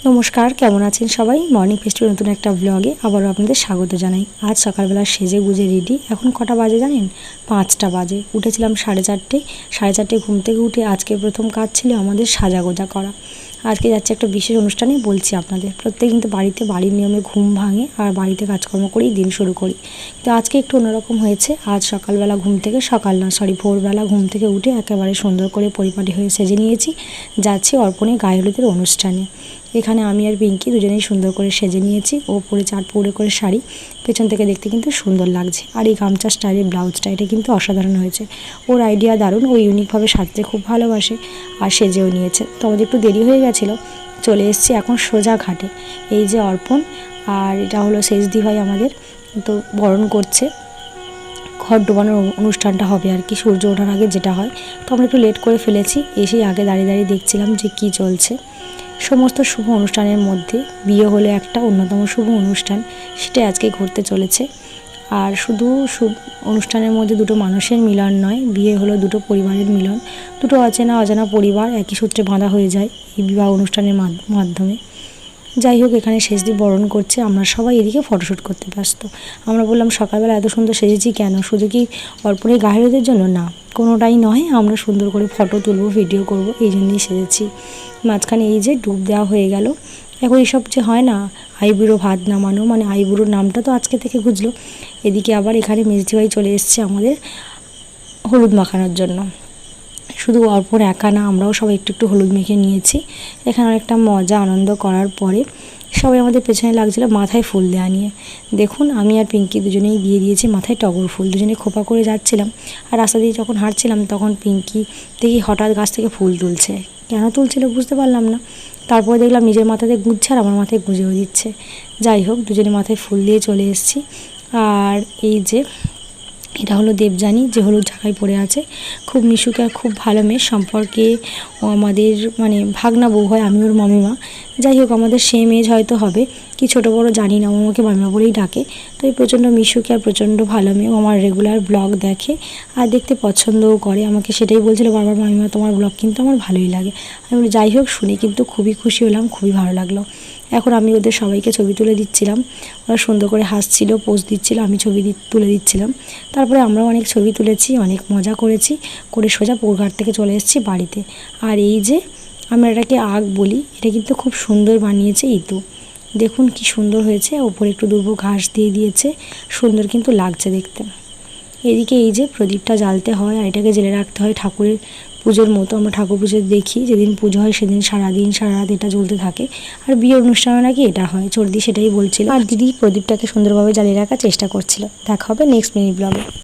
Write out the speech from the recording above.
নমস্কার, কেমন আছেন সবাই? মর্নিং ফেস্টিভ্যাল নতুন একটা ব্লগে আবারও আপনাদের স্বাগত জানাই। আজ সকালবেলা সেজে গুজে রেডি। এখন কটা বাজে জানেন? 5টা বাজে। উঠেছিলাম 4:30। 4:30 ঘুম থেকে উঠে আজকে প্রথম কাজ ছিল আমাদের সাজাগোজা করা। আজকে যাচ্ছে একটা বিশেষ অনুষ্ঠানে, বলছি আপনাদের। প্রত্যেক কিন্তু বাড়ির নিয়মে ঘুম ভাঙে আর বাড়িতে কাজকর্ম করেই দিন শুরু করি। তো আজকে একটু অন্যরকম হয়েছে। আজ সকালবেলা ভোরবেলা ঘুম থেকে উঠে একেবারে সুন্দর করে পরিপাটি হয়ে সেজে নিয়েছি। যাচ্ছি অর্পণে গায়ে হলুদের অনুষ্ঠানে। এখানে আমি আর পিঙ্কি দুজনেই সুন্দর করে সেজে নিয়েছি। ও পরেছে 8 পৌড়ে করে শাড়ি, পেছন থেকে দেখতে কিন্তু সুন্দর লাগছে। আর এই গামছা স্টাইলের ব্লাউজটা, এটা কিন্তু অসাধারণ হয়েছে। ওর আইডিয়া দারুণ, ও ইউনিকভাবে সাজতে খুব ভালোবাসে আর সেজেও নিয়েছে। তো আমাদের একটু দেরি হয়ে গেছিলো, চলে এসেছি এখন সোজা ঘাটে। এই যে অর্পণ আর এটা হলো সেজদি ভাই আমাদের, তো বরণ করছে। ঘর ডোবানোর অনুষ্ঠানটা হবে আর কি, সূর্য ওঠার আগে যেটা হয়। তো আমরা একটু লেট করে ফেলেছি। এসেই আগে দাঁড়িয়ে দাঁড়িয়ে দেখছিলাম যে কী চলছে। সমস্ত শুভ অনুষ্ঠানের মধ্যে বিয়ে হলো একটা অন্যতম শুভ অনুষ্ঠান, সেটা আজকে ঘটতে চলেছে। আর শুধু অনুষ্ঠানের মধ্যে দুটো মানুষের মিলন নয়, বিয়ে হলো দুটো পরিবারের মিলন। দুটো অজানা পরিবার একই সূত্রে বাঁধা হয়ে যায় এই বিবাহ অনুষ্ঠানের মাধ্যমে। যাই হোক, এখানে সেজদি বরণ করছে, আমরা সবাই এদিকে ফটোশ্যুট করতে ব্যস্ত। আমরা বললাম সকালবেলা এত সুন্দর সেজেছি কেন? শুধু কি অর্পণের গায়ে হলুদের জন্য? না, কোনোটাই নয়। আমরা সুন্দর করে ফটো তুলবো, ভিডিও করব, এই জন্যই সেজেছি। মাঝখানে এই যে ডুব দেওয়া হয়ে গেল। এখন এসব যে হয় না, আইবুড়ো ভাত নামানো, মানে আইবুড়োর নামটা তো আজকে থেকে খুঁজলো। এদিকে আবার এখানে মেজদি ভাই চলে এসছে আমাদের হলুদ মাখানোর জন্য। শুধু অর্পণ একা না, আমরাও সবাই একটু একটু হলুদ মেখে নিয়েছি। এখানে অনেকটা মজা আনন্দ করার পরে সবাই আমাদের পেছনে লাগছিল মাথায় ফুল দেওয়া নিয়ে। দেখুন, আমি আর পিঙ্কি দুজনেই দিয়ে দিয়েছি মাথায় টগর ফুল। দুজনে খোপা করে যাচ্ছিলাম, আর রাস্তা দিয়ে যখন হাঁটছিলাম তখন পিঙ্কি দেখি হঠাৎ গাছ থেকে ফুল তুলছে। কেন তুলছিল বুঝতে পারলাম না। তারপরে দেখলাম নিজের মাথাতে গুঁজছে আর আমার মাথায় গুঁজেও দিচ্ছে। যাই হোক, দুজনে মাথায় ফুল দিয়ে চলে এসেছি। আর এই যে এটা হলো দেবযানী, যে হলুদ ঢাকায় পড়ে আছে। খুব মিশুকে আর খুব ভালো মেয়ে। সম্পর্কে ও আমাদের মানে ভাগনা বউ হয়, আমি ওর মামিমা। যাই হোক, আমাদের সেম এজ হয়তো হবে, কি ছোটো বড়ো জানি না, ও আমাকে মামিমা বলেই ডাকে। তো এই প্রচণ্ড মিশুকে আর প্রচণ্ড ভালো মেয়ে। ও আমার রেগুলার ব্লগ দেখে আর দেখতে পছন্দও করে। আমাকে সেটাই বলছিল বারবার, মামিমা তোমার ব্লগ কিন্তু আমার ভালোই লাগে। আমি বলি যাই হোক, শুনে কিন্তু খুবই খুশি হলাম, খুবই ভালো লাগলো। এখন আমি ওদের সবাইকে ছবি তুলে দিচ্ছিলাম। ওরা সুন্দর করে হাসছিল, পোজ দিচ্ছিল, আমি ছবি তুলে দিচ্ছিলাম। তারপরে আমরাও অনেক ছবি তুলেছি, অনেক মজা করেছি, করে সোজা পুকুরঘাট থেকে চলে এসেছি বাড়িতে। আর এই যে আমরা এটাকে আগ বলি, এটা কিন্তু খুব সুন্দর বানিয়েছে ইতু। দেখুন কি সুন্দর হয়েছে, ওপরে একটু দুর্বো ঘাস দিয়ে দিয়েছে, সুন্দর কিন্তু লাগছে দেখতে। এদিকে এই যে প্রদীপটা জ্বালতে হয় আর এটাকে জেলে রাখতে হয় ঠাকুরের পুজোর মতো। আমরা ঠাকুর পুজো দেখি, যেদিন পুজো হয় সেদিন সারাদিন সারা রাত এটা জ্বলতে থাকে। আর বিয়ের অনুষ্ঠানে নাকি এটা হয়, চর্দি সেটাই বলছিল। আর দিদি প্রদীপটাকে সুন্দরভাবে জ্বালিয়ে রাখার চেষ্টা করছিল। দেখা হবে নেক্সট মিনি ব্লগে।